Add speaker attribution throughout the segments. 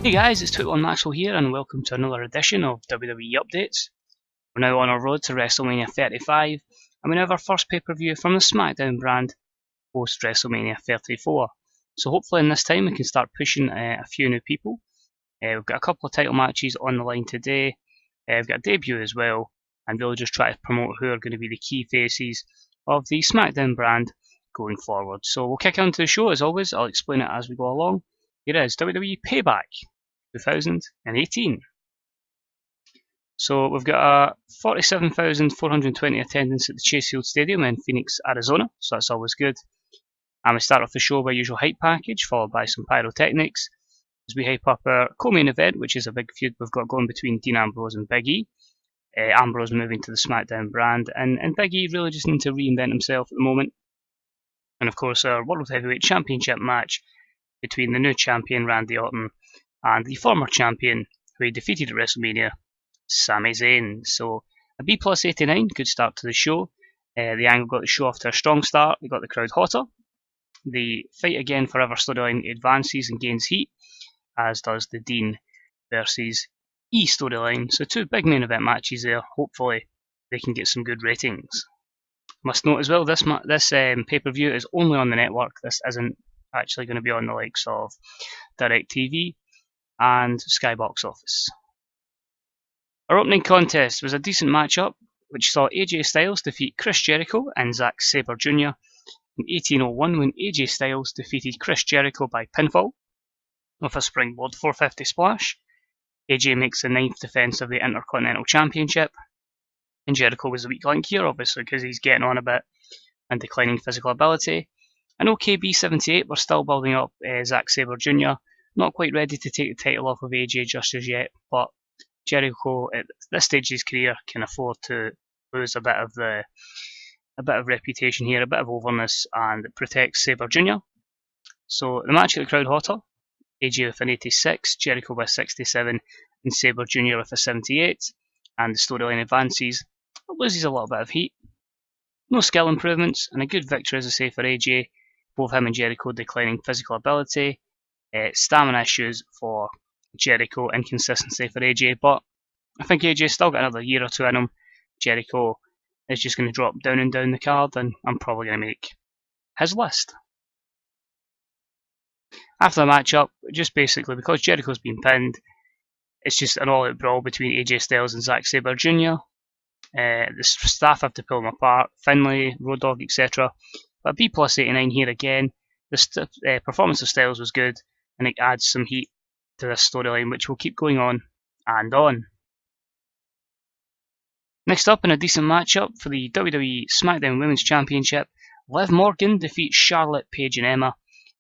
Speaker 1: Hey guys, it's 21 Maxwell here and welcome to another edition of WWE Updates. We're now on our road to WrestleMania 35 and we have our first pay-per-view from the SmackDown brand post WrestleMania 34. So hopefully in this time we can start pushing a few new people. We've got a couple of title matches on the line today. We've got a debut as well, and we'll just try to promote who are going to be the key faces of the SmackDown brand going forward. So we'll kick on to the show as always. I'll explain it as we go along. Here is WWE Payback 2018. So we've got a 47,420 attendance at the Chase Field Stadium in Phoenix, Arizona, so that's always good. And we start off the show by usual hype package, followed by some pyrotechnics, as we hype up our co-main event, which is a big feud we've got going between Dean Ambrose and Big E. Ambrose moving to the SmackDown brand, and Big E really just needs to reinvent himself at the moment. And of course our World Heavyweight Championship match between the new champion Randy Orton and the former champion who he defeated at WrestleMania, Sami Zayn. So a B plus 89, good start to the show. The angle got the show off to a strong start, it got the crowd hotter. The fight again forever storyline advances and gains heat, as does the Dean versus E storyline. So two big main event matches there, hopefully they can get some good ratings. Must note as well, this pay-per-view is only on the network, this isn't actually going to be on the likes of DirecTV and Sky Box Office. Our opening contest was a decent matchup, which saw AJ Styles defeat Chris Jericho and Zack Sabre Jr. in 1801 when AJ Styles defeated Chris Jericho by pinfall with a springboard 450 splash. AJ makes the 9th defence of the Intercontinental Championship, and Jericho was the weak link here, obviously because he's getting on a bit and declining physical ability. And OKB78 were still building up Zack Sabre Jr., not quite ready to take the title off of AJ just as yet, but Jericho at this stage of his career can afford to lose a bit of reputation here, a bit of overness, and it protects Sabre Jr. So the match at the crowd hotter, AJ with an 86, Jericho with 67, and Sabre Jr. with a 78, and the storyline advances, but loses a little bit of heat. No skill improvements, and a good victory as I say for AJ, both him and Jericho declining physical ability, stamina issues for Jericho, inconsistency for AJ, but I think AJ's still got another year or two in him. Jericho is just going to drop down and down the card, and I'm probably going to make his list. After the matchup, just basically because Jericho's been pinned, it's just an all-out brawl between AJ Styles and Zack Sabre Jr. The staff have to pull them apart, Finlay, Road Dogg, etc. But B plus 89 here again. The performance of Styles was good, and it adds some heat to this storyline, which will keep going on and on. Next up, in a decent matchup for the WWE SmackDown Women's Championship, Liv Morgan defeats Charlotte, Paige and Emma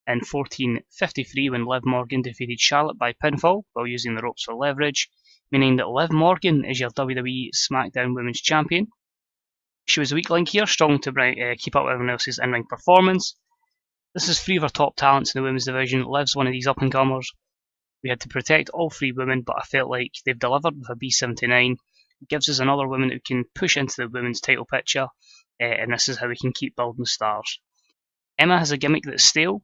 Speaker 1: in 14:53 when Liv Morgan defeated Charlotte by pinfall while using the ropes for leverage, meaning that Liv Morgan is your WWE SmackDown Women's Champion. She was a weak link here, strong to keep up with everyone else's in-ring performance. This is three of our top talents in the women's division. Liv's one of these up-and-comers. We had to protect all three women, but I felt like they've delivered with a B79. It gives us another woman who can push into the women's title picture, and this is how we can keep building stars. Emma has a gimmick that's stale.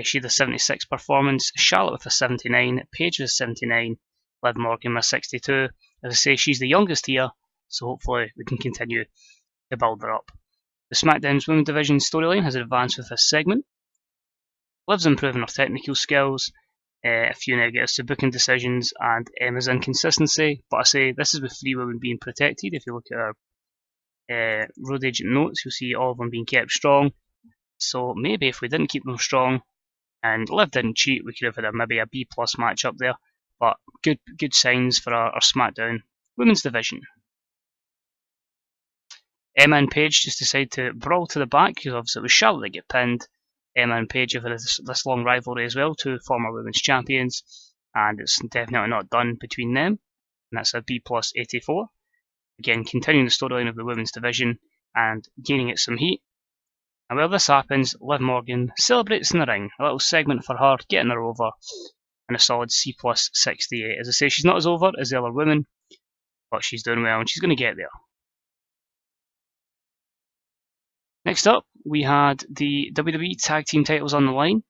Speaker 1: She had a 76 performance, Charlotte with a 79, Paige with a 79, Liv Morgan with a 62. As I say, she's the youngest here, so hopefully we can continue to build her up. The SmackDown's Women's Division storyline has advanced with this segment. Liv's improving her technical skills, a few negatives to booking decisions, and Emma's inconsistency. But I say this is with three women being protected. If you look at our road agent notes, you'll see all of them being kept strong. So maybe if we didn't keep them strong and Liv didn't cheat, we could have had maybe a B plus match up there. But good signs for our SmackDown Women's Division. Emma and Paige just decide to brawl to the back because obviously it was Charlotte that get pinned. Emma and Paige have had this long rivalry as well, two former women's champions, and it's definitely not done between them, and that's a B plus 84. Again, continuing the storyline of the women's division and gaining it some heat. And while this happens, Liv Morgan celebrates in the ring, a little segment for her, getting her over, and a solid C plus 68. As I say, she's not as over as the other women, but she's doing well and she's going to get there. Next up, we had the WWE Tag Team titles on the line,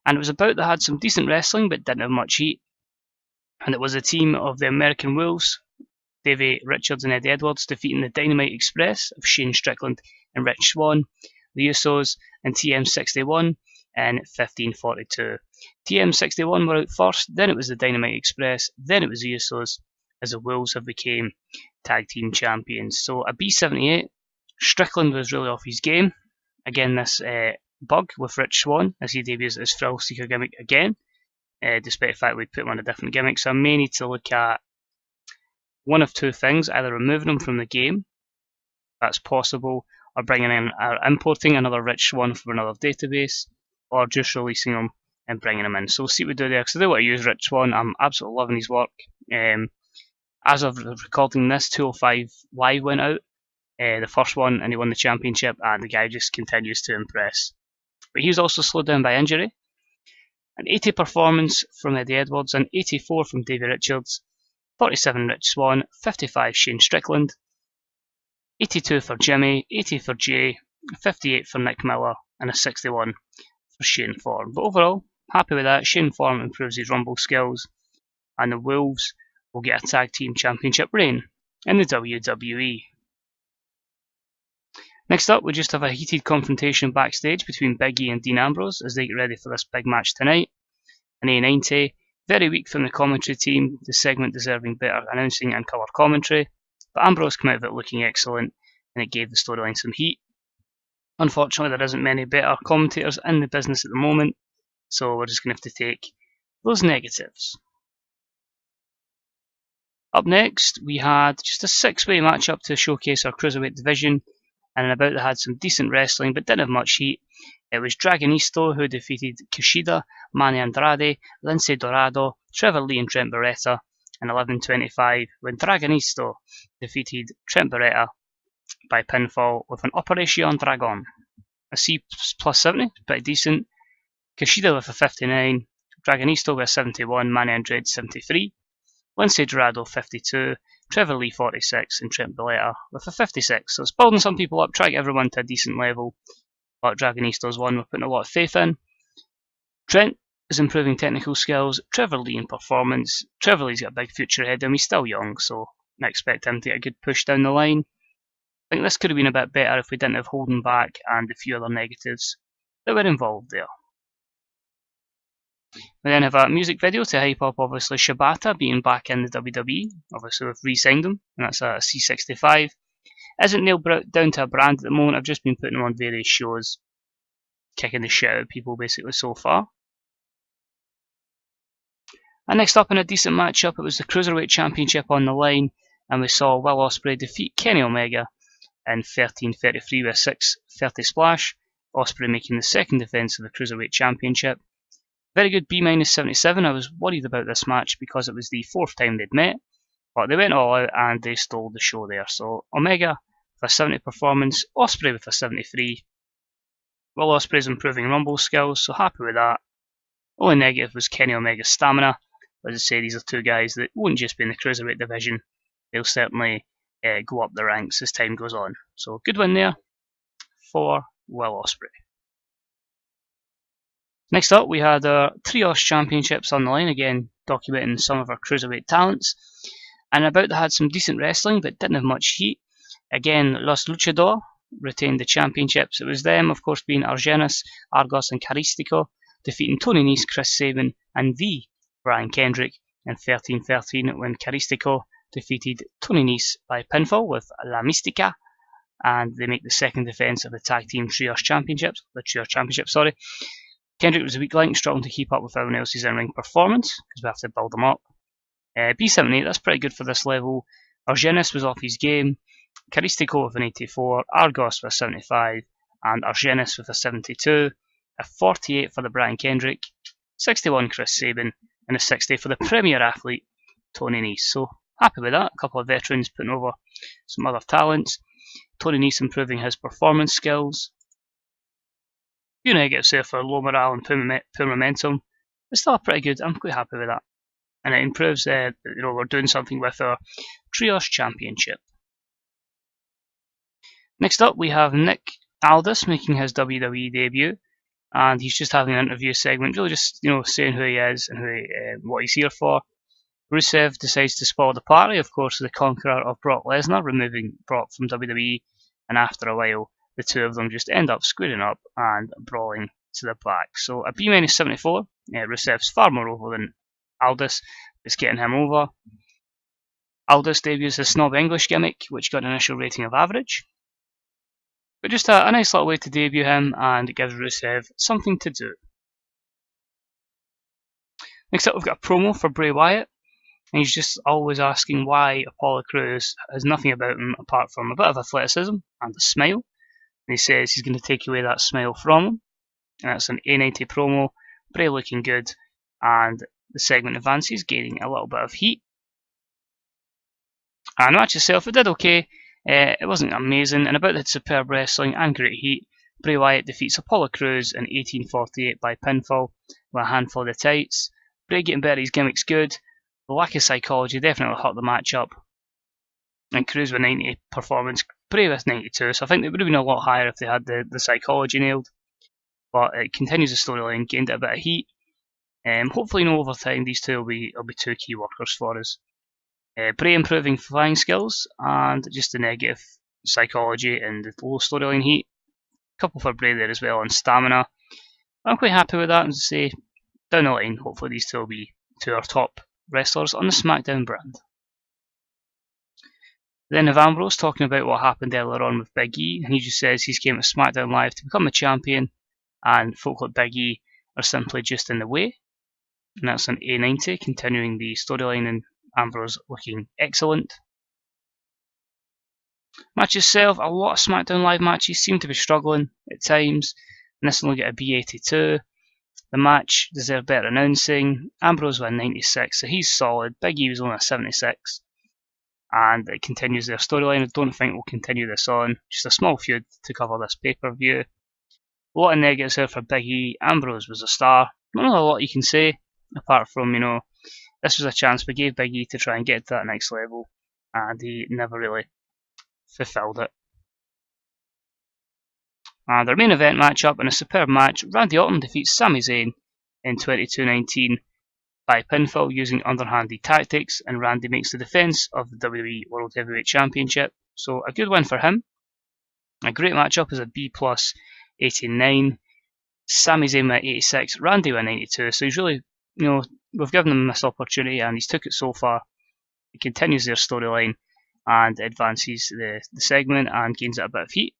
Speaker 1: and it was a bout that had some decent wrestling but didn't have much heat. And it was a team of the American Wolves, Davey Richards and Eddie Edwards, defeating the Dynamite Express of Shane Strickland and Rich Swann, the Usos, and TM61 in 1542. TM61 were out first, then it was the Dynamite Express, then it was the Usos, as the Wolves have become tag team champions. So a B78, Strickland was really off his game. Again, this bug with Rich Swann as he debuts his Thrill Seeker gimmick again, despite the fact we'd put him on a different gimmick. So I may need to look at one of two things, either removing him from the game, that's possible, or bringing in or importing another Rich Swann from another database, or just releasing him and bringing him in. So we'll see what we do there, because I do want to use Rich Swann. I'm absolutely loving his work. As of recording this, 205 Live went out, the first one, and he won the championship, and the guy just continues to impress. But he was also slowed down by injury. An 80 performance from Eddie Edwards, an 84 from Davey Richards, 47 Rich Swann, 55 Shane Strickland, 82 for Jimmy, 80 for Jay, 58 for Nick Miller, and a 61 for Shane Form. But overall, happy with that. Shane Form improves his Rumble skills, and the Wolves will get a tag team championship reign in the WWE. Next up, we just have a heated confrontation backstage between Big E and Dean Ambrose as they get ready for this big match tonight. An A90, very weak from the commentary team, the segment deserving better announcing and colour commentary, but Ambrose came out of it looking excellent, and it gave the storyline some heat. Unfortunately, there isn't many better commentators in the business at the moment, so we're just going to have to take those negatives. Up next, we had just a 6-way matchup to showcase our Cruiserweight division, and about that had some decent wrestling but didn't have much heat. It was Dragonisto who defeated Kushida, Manny Andrade, Lince Dorado, Trevor Lee and Trent Beretta in 11:25, when Dragonisto defeated Trent Beretta by pinfall with an Operation Dragon. A C plus 70, pretty decent. Kushida with a 59, Dragonisto with a 71, Manny Andrade 73, Lince Dorado 52, Trevor Lee 46, and Trent Beretta with a 56. So it's building some people up, trying to get everyone to a decent level. But Dragonisto's one we're putting a lot of faith in. Trent is improving technical skills, Trevor Lee in performance. Trevor Lee's got a big future ahead of him, he's still young, so I expect him to get a good push down the line. I think this could have been a bit better if we didn't have Holding Back and a few other negatives that were involved there. We then have a music video to hype up, obviously, Shibata being back in the WWE. Obviously, we've re-signed him, and that's a C65. Isn't nailed down to a brand at the moment. I've just been putting him on various shows, kicking the shit out of people, basically, so far. And next up in a decent matchup, it was the Cruiserweight Championship on the line, and we saw Will Ospreay defeat Kenny Omega in 13:33 with a 6:30 splash. Ospreay making the second defence of the Cruiserweight Championship. Very good B-77. I was worried about this match because it was the 4th time they'd met, but they went all out and they stole the show there. So Omega with a 70 performance, Ospreay with a 73. Will Ospreay's improving Rumble skills, so happy with that. Only negative was Kenny Omega's stamina. As I say, these are two guys that won't just be in the Cruiserweight division. They'll certainly go up the ranks as time goes on. So good win there for Will Ospreay. Next up, we had our Trios Championships on the line, again documenting some of our Cruiserweight talents. And about that had some decent wrestling, but didn't have much heat. Again, Los Luchador retained the championships. It was them, of course, being Argenis, Argos and Caristico, defeating Tony Nese, Chris Sabin and the Brian Kendrick in 13:13 when Caristico defeated Tony Nese by pinfall with La Mistica, and they make the second defence of the Tag Team Trios Championships, Kendrick was a weak link, struggling to keep up with everyone else's in-ring performance, because we have to build them up. B78, that's pretty good for this level. Argenis was off his game, Caristico with an 84, Argos with a 75, and Argenis with a 72, a 48 for the Brian Kendrick, 61 Chris Sabin, and a 60 for the premier athlete, Tony Nese. So happy with that, a couple of veterans putting over some other talents. Tony Nese improving his performance skills. Few negatives there for low morale and poor momentum, but still pretty good. I'm quite happy with that. And it improves, we're doing something with our Trios Championship. Next up, we have Nick Aldis making his WWE debut, and he's just having an interview segment, really just saying who he is and what he's here for. Rusev decides to spoil the party, of course, the conqueror of Brock Lesnar, removing Brock from WWE, and after a while, the two of them just end up squaring up and brawling to the back. So a B-74, Rusev's far more over than Aldis, is getting him over. Aldis debuts his snob English gimmick, which got an initial rating of average. But just a nice little way to debut him, and it gives Rusev something to do. Next up, we've got a promo for Bray Wyatt, and he's just always asking why Apollo Crews has nothing about him apart from a bit of athleticism and a smile. And he says he's going to take away that smile from him, and that's an A90 promo. Bray looking good, and the segment advances, gaining a little bit of heat. And the match itself, it did okay. It wasn't amazing, and about the superb wrestling and great heat, Bray Wyatt defeats Apollo Crews in 1848 by pinfall with a handful of the tights. Bray getting better, his gimmick's good. The lack of psychology definitely hurt the matchup. And Crews with 90 performance, Bray with 92, so I think it would have been a lot higher if they had the psychology nailed. But it continues the storyline, gained a bit of heat. Hopefully, over time, these two will be two key workers for us. Bray improving flying skills and just the negative psychology and the low storyline heat. Couple for Bray there as well on stamina. I'm quite happy with that, and to say down the line, hopefully these two will be two of our top wrestlers on the SmackDown brand. Then of Ambrose talking about what happened earlier on with Big E, and he just says he's came to SmackDown Live to become a champion, and folk like Big E are simply just in the way. And that's an A90, continuing the storyline and Ambrose looking excellent. Match itself, a lot of SmackDown Live matches seem to be struggling at times, and this one will get a B82. The match deserved better announcing. Ambrose won 96, so he's solid. Big E was only a 76. And it continues their storyline. I don't think we'll continue this on. Just a small feud to cover this pay-per-view. A lot of negatives here for Big E. Ambrose was a star. Not really a lot you can say, apart from, this was a chance we gave Big E to try and get to that next level, and he never really fulfilled it. And our main event matchup in a superb match, Randy Orton defeats Sami Zayn in 22-19 by pinfall using underhanded tactics, and Randy makes the defence of the WWE World Heavyweight Championship. So a good win for him. A great matchup is a B plus 89. Sami Zayn went 86, Randy went 92. So he's really, we've given him this opportunity and he's took it so far. He continues their storyline and advances the segment and gains it a bit of heat.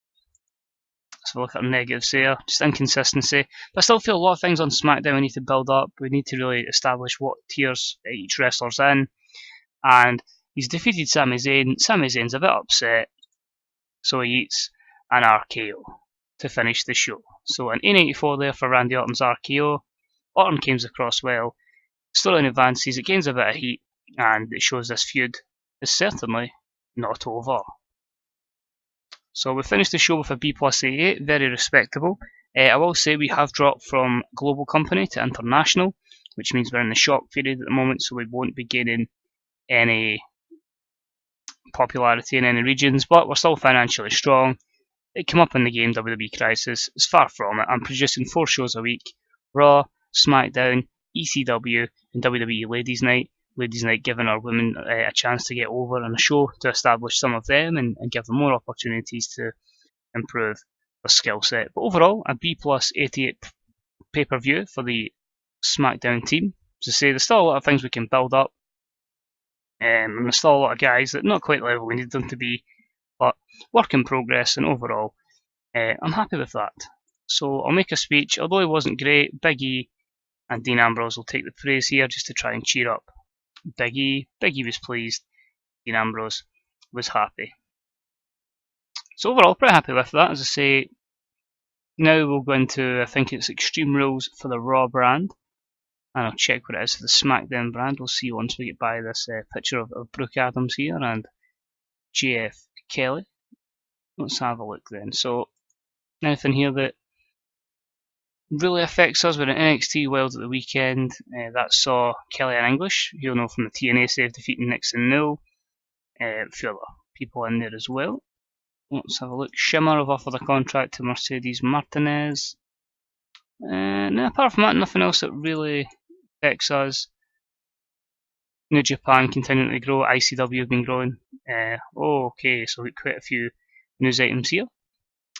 Speaker 1: So look at our negatives there, just inconsistency. But I still feel a lot of things on SmackDown we need to build up. We need to really establish what tiers each wrestler's in. And he's defeated Sami Zayn. Sami Zayn's a bit upset, so he eats an RKO to finish the show. So an A94 there for Randy Orton's RKO. Orton comes across well. Storyline advances, it gains a bit of heat, and it shows this feud is certainly not over. So we finished the show with a B plus 88, very respectable. I will say we have dropped from global company to international, which means we're in the shock period at the moment, so we won't be gaining any popularity in any regions, but we're still financially strong. It came up in the game WWE Crisis, it's far from it. I'm producing 4 shows a week: Raw, SmackDown, ECW, and WWE Ladies Night. Ladies Night giving our women a chance to get over on a show to establish some of them and give them more opportunities to improve their skill set. But overall, a B plus 88 pay-per-view for the SmackDown team. As I say, there's still a lot of things we can build up, and there's still a lot of guys that not quite level we need them to be, but work in progress, and overall, I'm happy with that. So I'll make a speech. Although it wasn't great, Big E and Dean Ambrose will take the praise here just to try and cheer up Big E. Big E was pleased. Dean Ambrose was happy. So overall, pretty happy with that. As I say, now we'll go into, I think it's Extreme Rules for the Raw brand. And I'll check what it is for the SmackDown brand. We'll see once we get by this picture of Brooke Adams here and JF Kelly. Let's have a look then. So, anything here that really affects us with an NXT Wild at the weekend. That saw Kelly and English, you'll know from the TNA save, defeating Nixon Null. A few other people in there as well. Let's have a look. Shimmer have offered a contract to Mercedes Martinez. Now, apart from that, nothing else that really affects us. New Japan continuing to grow. ICW have been growing. Okay, so we've got quite a few news items here.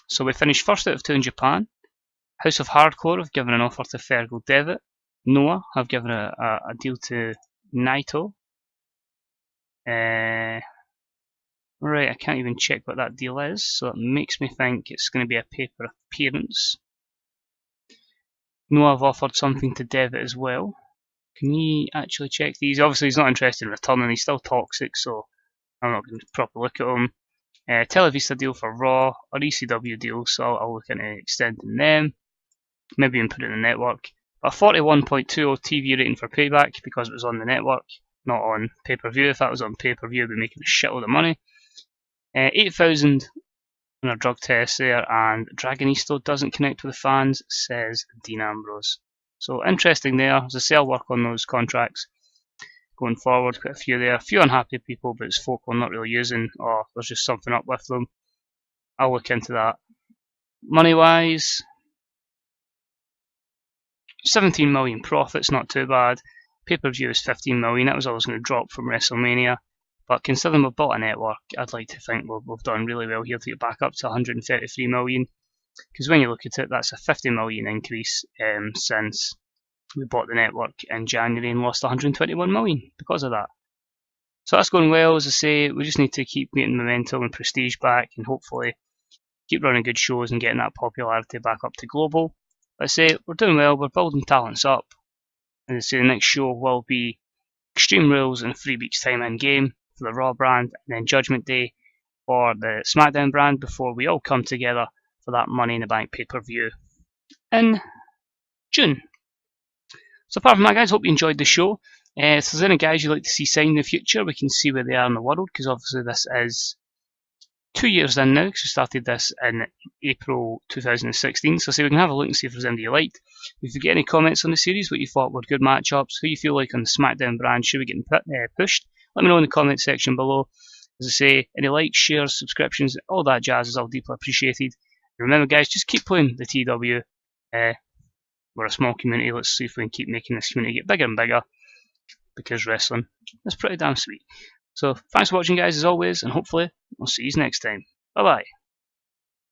Speaker 1: So we finished first out of 2 in Japan. House of Hardcore have given an offer to Fergal Devitt. Noah have given a deal to Naito. Right, I can't even check what that deal is, so it makes me think it's going to be a paper appearance. Noah have offered something to Devitt as well. Can you actually check these? Obviously he's not interested in returning, he's still toxic, so I'm not going to properly look at him. Televisa deal for Raw, or ECW deal, so I'll look into extending them. Maybe even put it in the network. A 41.20 TV rating for Payback because it was on the network, not on pay-per-view. If that was on pay-per-view, I'd be making a shitload of money. 8,000 on a drug test there, and Dragonisto doesn't connect with the fans, says Dean Ambrose. So interesting there. As I say, I'll work on those contracts going forward. Quite a few there. A few unhappy people, but it's folk we're not really using, or there's just something up with them. I'll look into that. Money-wise, 17 million profits, not too bad. Pay-per-view is 15 million. That was always going to drop from WrestleMania. But considering we've built a network, I'd like to think we've done really well here to get back up to 133 million. Because when you look at it, that's a 50 million increase since we bought the network in January and lost 121 million because of that. So that's going well. As I say, we just need to keep getting momentum and prestige back, and hopefully keep running good shows and getting that popularity back up to global. Let's say we're doing well, we're building talents up. And as I say, the next show will be Extreme Rules in 3 weeks' time in game for the Raw brand, and then Judgment Day for the SmackDown brand before we all come together for that Money in the Bank pay-per-view in June. So apart from that, guys, hope you enjoyed the show. If there's any guys you'd like to see sign in the future, we can see where they are in the world, because obviously this is 2 years in now, because we started this in April 2016. So say we can have a look and see if there's anybody you liked. If you get any comments on the series, what you thought were good matchups, who you feel like on the SmackDown brand should be getting pushed, let me know in the comment section below. As I say, any likes, shares, subscriptions, all that jazz is all deeply appreciated. And remember, guys, just keep playing the TW. We're a small community. Let's see if we can keep making this community get bigger and bigger, because wrestling is pretty damn sweet. So thanks for watching, guys, as always, and hopefully I'll see you next time. Bye bye.